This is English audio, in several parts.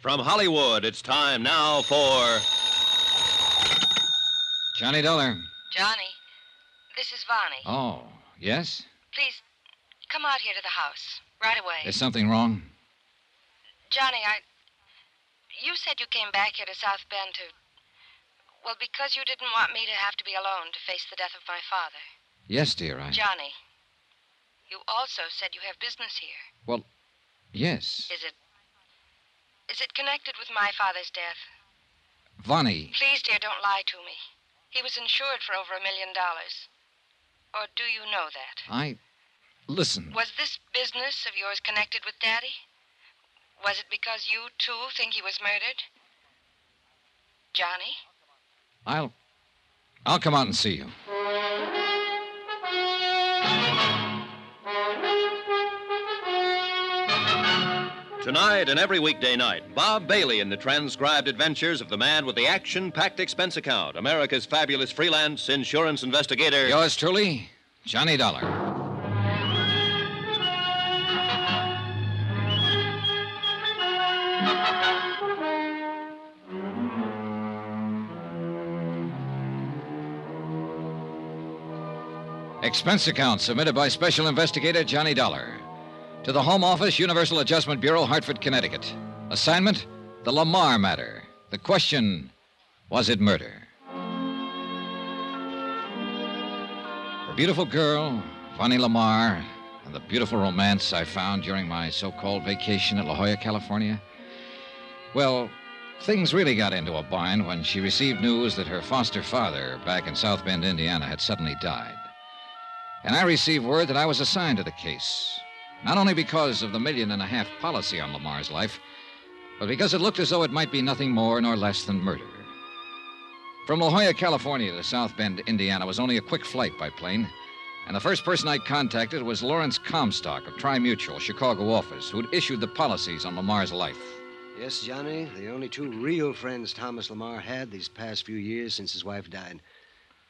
From Hollywood, it's time now for... Johnny Dollar. Johnny, this is Vonnie. Oh, yes? Please, come out here to the house, right away. There's something wrong? Johnny, you said you came back here to South Bend to... Well, because you didn't want me to have to be alone to face the death of my father. Yes, dear, Johnny, you also said you have business here. Well, yes. Is it connected with my father's death? Vonnie. Please, dear, don't lie to me. He was insured for over $1 million. Or do you know that? Listen. Was this business of yours connected with Daddy? Was it because you, too, think he was murdered? Johnny? I'll come out and see you. Tonight and every weekday night, Bob Bailey in the transcribed adventures of the man with the action-packed expense account, America's fabulous freelance insurance investigator. Yours truly, Johnny Dollar. Expense account submitted by Special Investigator Johnny Dollar. To the Home Office, Universal Adjustment Bureau, Hartford, Connecticut. Assignment, the LaMarr matter. The question, was it murder? The beautiful girl, Vonnie LaMarr, and the beautiful romance I found during my so-called vacation at La Jolla, California. Well, things really got into a bind when she received news that her foster father back in South Bend, Indiana, had suddenly died. And I received word that I was assigned to the case. Not only because of the $1.5 million policy on LaMarr's life, but because it looked as though it might be nothing more nor less than murder. From La Jolla, California to South Bend, Indiana was only a quick flight by plane, and the first person I contacted was Lawrence Comstock of Tri-Mutual, Chicago office, who'd issued the policies on LaMarr's life. Yes, Johnny, the only two real friends Thomas LaMarr had these past few years since his wife died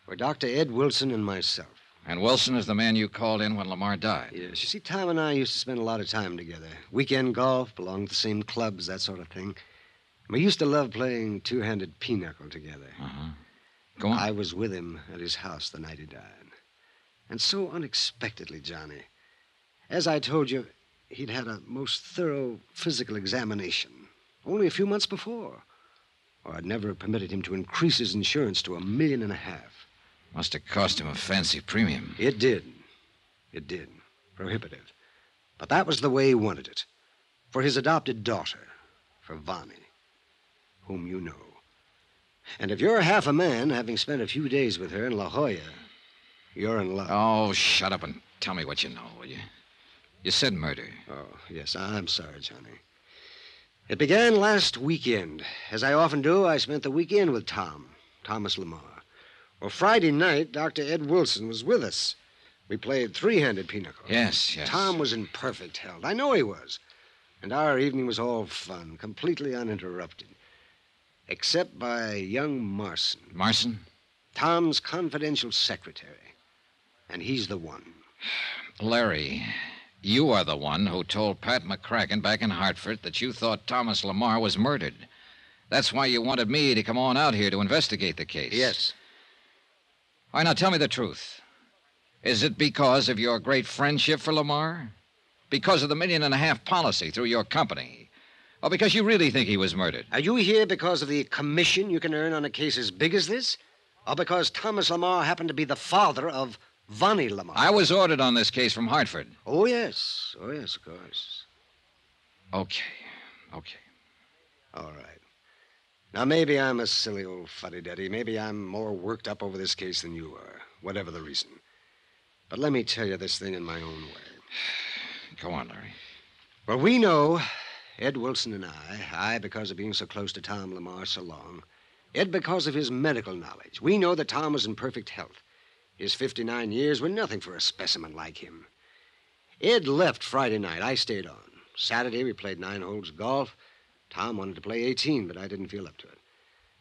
were Dr. Ed Wilson and myself. And Wilson is the man you called in when LaMarr died. Yes, you see, Tom and I used to spend a lot of time together. Weekend golf, belonged to the same clubs, that sort of thing. We used to love playing two-handed pinochle together. Uh-huh. Go on. I was with him at his house the night he died. And so unexpectedly, Johnny, as I told you, he'd had a most thorough physical examination only a few months before, or I'd never have permitted him to increase his insurance to $1.5 million. Must have cost him a fancy premium. It did. It did. Prohibitive. But that was the way he wanted it. For his adopted daughter, for Vonnie, whom you know. And if you're half a man, having spent a few days with her in La Jolla, you're in love. Oh, shut up and tell me what you know, will you? You said murder. Oh, yes, I'm sorry, Johnny. It began last weekend. As I often do, I spent the weekend with Thomas LaMarr. Well, Friday night, Dr. Ed Wilson was with us. We played three-handed pinochle. Yes. Tom was in perfect health. I know he was. And our evening was all fun, completely uninterrupted. Except by young Marson. Marson? Tom's confidential secretary. And he's the one. Larry, you are the one who told Pat McCracken back in Hartford that you thought Thomas LaMarr was murdered. That's why you wanted me to come on out here to investigate the case. Yes. All right, now tell me the truth. Is it because of your great friendship for LaMarr? Because of the $1.5 million policy through your company? Or because you really think he was murdered? Are you here because of the commission you can earn on a case as big as this? Or because Thomas LaMarr happened to be the father of Vonnie LaMarr? I was ordered on this case from Hartford. Oh, yes. Oh, yes, of course. Okay. All right. Now, maybe I'm a silly old fuddy-duddy. Maybe I'm more worked up over this case than you are, whatever the reason. But let me tell you this thing in my own way. Go on, Larry. Well, we know, Ed Wilson and I because of being so close to Tom LaMarr so long, Ed because of his medical knowledge. We know that Tom was in perfect health. His 59 years were nothing for a specimen like him. Ed left Friday night. I stayed on. Saturday, we played 9 holes of golf. Tom wanted to play 18, but I didn't feel up to it.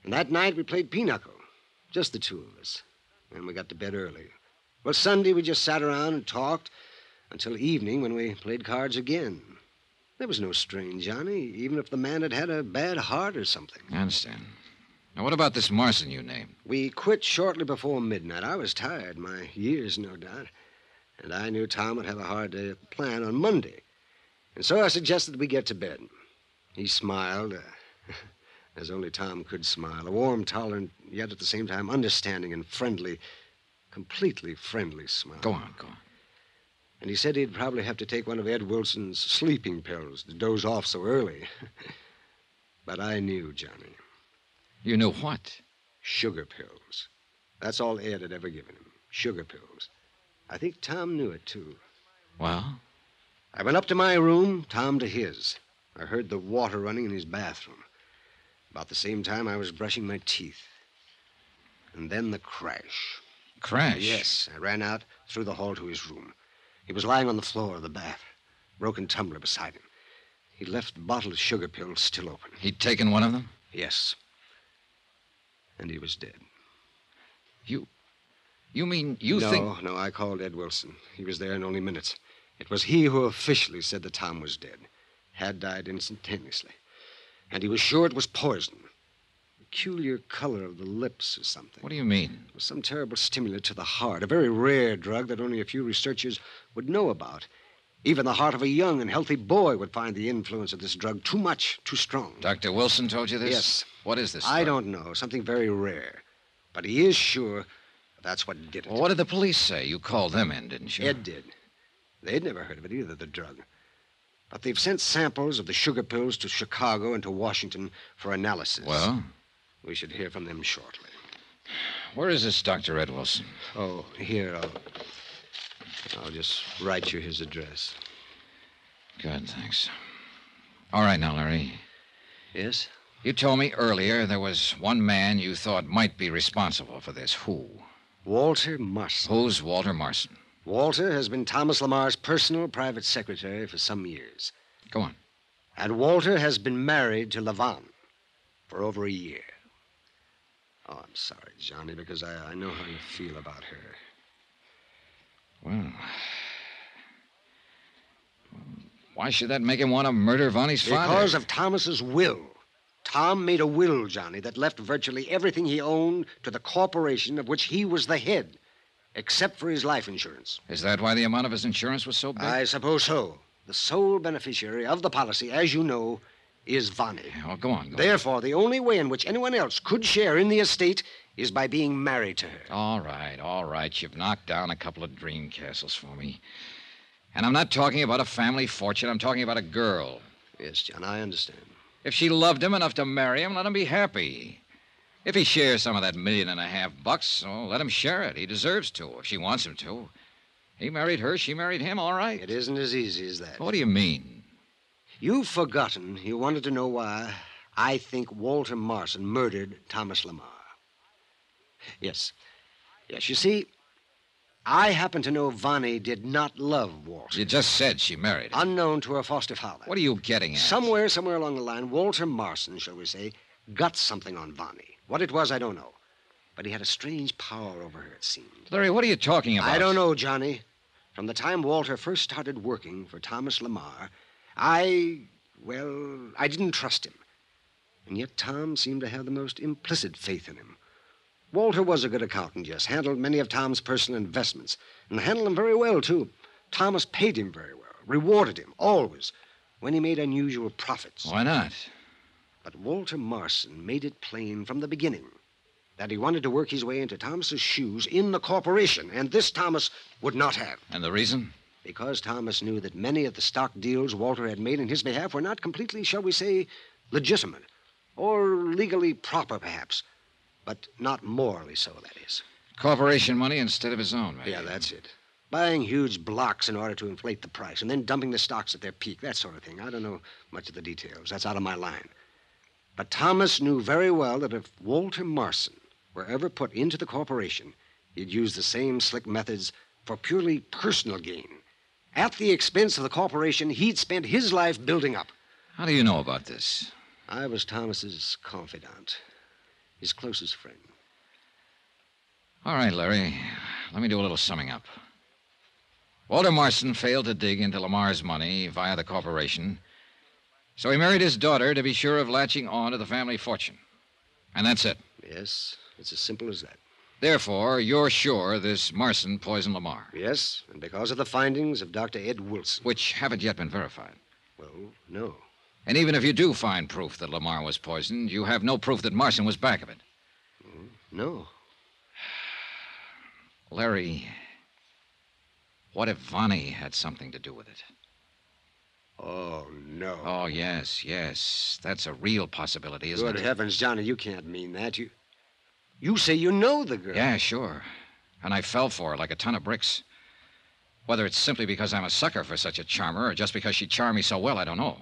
And that night, we played pinochle. Just the two of us. And we got to bed early. Well, Sunday, we just sat around and talked until evening when we played cards again. There was no strain, Johnny, even if the man had had a bad heart or something. I understand. Now, what about this Marson you named? We quit shortly before midnight. I was tired, my years, no doubt. And I knew Tom would have a hard day at the plant on Monday. And so I suggested we get to bed. He smiled, as only Tom could smile. A warm, tolerant, yet at the same time understanding and friendly, completely friendly smile. Go on, go on. And he said he'd probably have to take one of Ed Wilson's sleeping pills to doze off so early. But I knew, Johnny. You knew what? Sugar pills. That's all Ed had ever given him. Sugar pills. I think Tom knew it, too. Well? I went up to my room, Tom to his. I heard the water running in his bathroom. About the same time, I was brushing my teeth. And then the crash. Crash? Yes. I ran out through the hall to his room. He was lying on the floor of the bath, broken tumbler beside him. He left the bottle of sugar pills still open. He'd taken one of them? Yes. And he was dead. You mean you think... No, I called Ed Wilson. He was there in only minutes. It was he who officially said that Tom was dead. Had died instantaneously. And he was sure it was poison. Peculiar color of the lips or something. What do you mean? It was some terrible stimulant to the heart. A very rare drug that only a few researchers would know about. Even the heart of a young and healthy boy would find the influence of this drug too much, too strong. Dr. Wilson told you this? Yes. What is this? I don't know. Something very rare. But he is sure that's what did it. Well, what did the police say? You called them in, didn't you? Ed did. They'd never heard of it either, the drug. But they've sent samples of the sugar pills to Chicago and to Washington for analysis. Well? We should hear from them shortly. Where is this Dr. Ed Wilson? Oh, here, I'll just write you his address. Good, thanks. All right now, Larry. Yes? You told me earlier there was one man you thought might be responsible for this. Who? Walter Marson. Who's Walter Marson? Walter has been Thomas LaMarr's personal private secretary for some years. Go on. And Walter has been married to LaVon for over a year. Oh, I'm sorry, Johnny, because I know how you feel about her. Well, why should that make him want to murder Vonnie's father? Because of Thomas's will. Tom made a will, Johnny, that left virtually everything he owned to the corporation of which he was the head, except for his life insurance. Is that why the amount of his insurance was so big? I suppose so. The sole beneficiary of the policy, as you know, is Vonnie. Well, go on. Therefore, the only way in which anyone else could share in the estate is by being married to her. All right. You've knocked down a couple of dream castles for me. And I'm not talking about a family fortune. I'm talking about a girl. Yes, John, I understand. If she loved him enough to marry him, let him be happy. If he shares some of that $1.5 million, well, let him share it. He deserves to, if she wants him to. He married her, she married him, all right. It isn't as easy as that. What do you mean? You've forgotten you wanted to know why I think Walter Marson murdered Thomas LaMarr. Yes, you see, I happen to know Vonnie did not love Walter. You just said she married him. Unknown to her foster father. What are you getting at? Somewhere along the line, Walter Marson, shall we say, got something on Vonnie. What it was, I don't know. But he had a strange power over her, it seemed. Larry, what are you talking about? I don't know, Johnny. From the time Walter first started working for Thomas LaMarr, I didn't trust him. And yet Tom seemed to have the most implicit faith in him. Walter was a good accountant, yes, handled many of Tom's personal investments, and handled them very well, too. Thomas paid him very well, rewarded him, always, when he made unusual profits. Why not? But Walter Marson made it plain from the beginning that he wanted to work his way into Thomas's shoes in the corporation, and this Thomas would not have. And the reason? Because Thomas knew that many of the stock deals Walter had made in his behalf were not completely, shall we say, legitimate, or legally proper, perhaps, but not morally so, that is. Corporation money instead of his own, maybe. Yeah, that's it. Buying huge blocks in order to inflate the price, and then dumping the stocks at their peak, that sort of thing. I don't know much of the details. That's out of my line. But Thomas knew very well that if Walter Marson were ever put into the corporation, he'd use the same slick methods for purely personal gain. At the expense of the corporation he'd spent his life building up. How do you know about this? I was Thomas's confidant, his closest friend. All right, Larry. Let me do a little summing up. Walter Marson failed to dig into LaMarr's money via the corporation So he married his daughter to be sure of latching on to the family fortune. And that's it. Yes, it's as simple as that. Therefore, you're sure this Marson poisoned LaMarr. Yes, and because of the findings of Dr. Ed Wilson. Which haven't yet been verified. Well, no. And even if you do find proof that LaMarr was poisoned, you have no proof that Marson was back of it. No. Larry, what if Vonnie had something to do with it? Oh, no. Oh, yes. That's a real possibility, isn't it? Good heavens, Johnny, you can't mean that. You say you know the girl. Yeah, sure. And I fell for her like a ton of bricks. Whether it's simply because I'm a sucker for such a charmer or just because she charmed me so well, I don't know.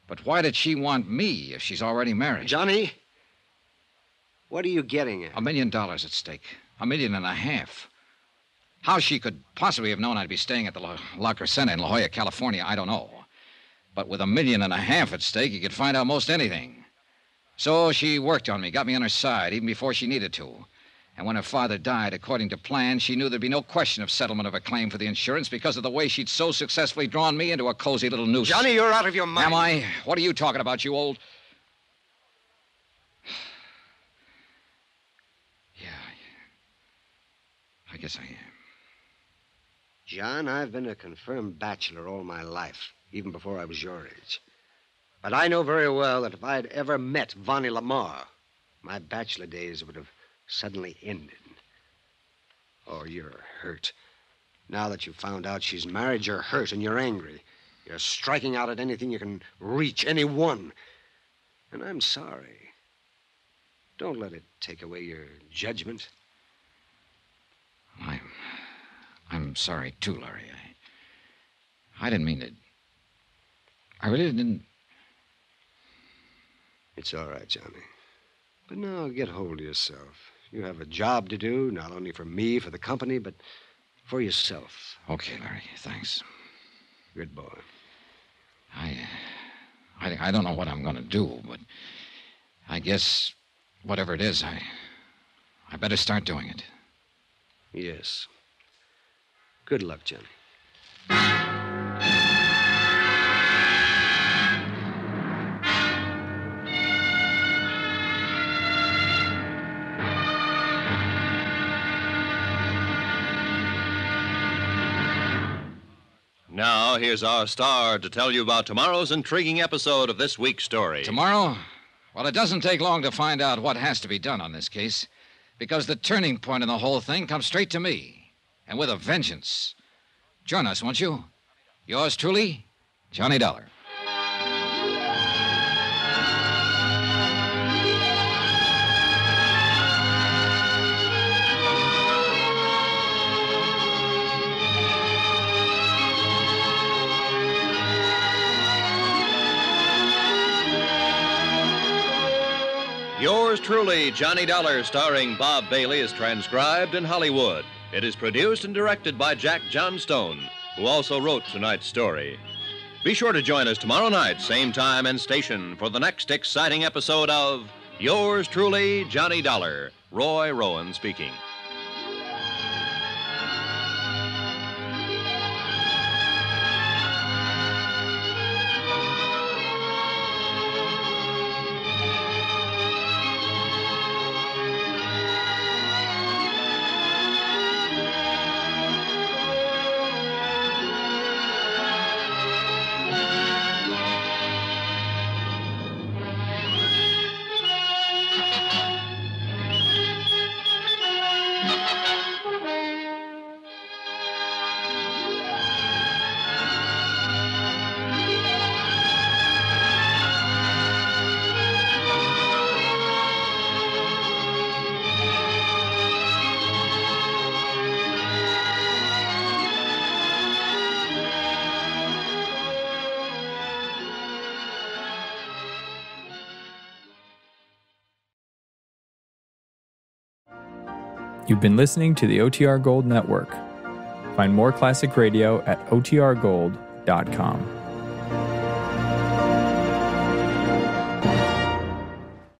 But why did she want me if she's already married? Johnny, what are you getting at? $1 million at stake. $1.5 million. How she could possibly have known I'd be staying at the La Crescenta in La Jolla, California, I don't know. But with $1.5 million at stake, you could find out most anything. So she worked on me, got me on her side, even before she needed to. And when her father died, according to plan, she knew there'd be no question of settlement of a claim for the insurance because of the way she'd so successfully drawn me into a cozy little noose. Johnny, you're out of your mind. Am I? What are you talking about, you old... Yeah, I guess I am. John, I've been a confirmed bachelor all my life, even before I was your age. But I know very well that if I'd ever met Vonnie LaMarr, my bachelor days would have suddenly ended. Oh, you're hurt. Now that you've found out she's married, you're hurt and you're angry. You're striking out at anything you can reach, anyone. And I'm sorry. Don't let it take away your judgment. I'm sorry, too, Larry. I didn't mean to... I really didn't... It's all right, Johnny. But now get hold of yourself. You have a job to do, not only for me, for the company, but for yourself. Okay, Larry, thanks. Good boy. I don't know what I'm going to do, but I guess whatever it is, I better start doing it. Yes. Good luck, Johnny. Now, here's our star to tell you about tomorrow's intriguing episode of this week's story. Tomorrow? Well, it doesn't take long to find out what has to be done on this case, because the turning point in the whole thing comes straight to me, and with a vengeance. Join us, won't you? Yours truly, Johnny Dollar. Yours truly, Johnny Dollar, starring Bob Bailey, is transcribed in Hollywood. It is produced and directed by Jack Johnstone, who also wrote tonight's story. Be sure to join us tomorrow night, same time and station, for the next exciting episode of Yours truly, Johnny Dollar. Roy Rowan speaking. You've been listening to the OTR Gold Network. Find more classic radio at otrgold.com.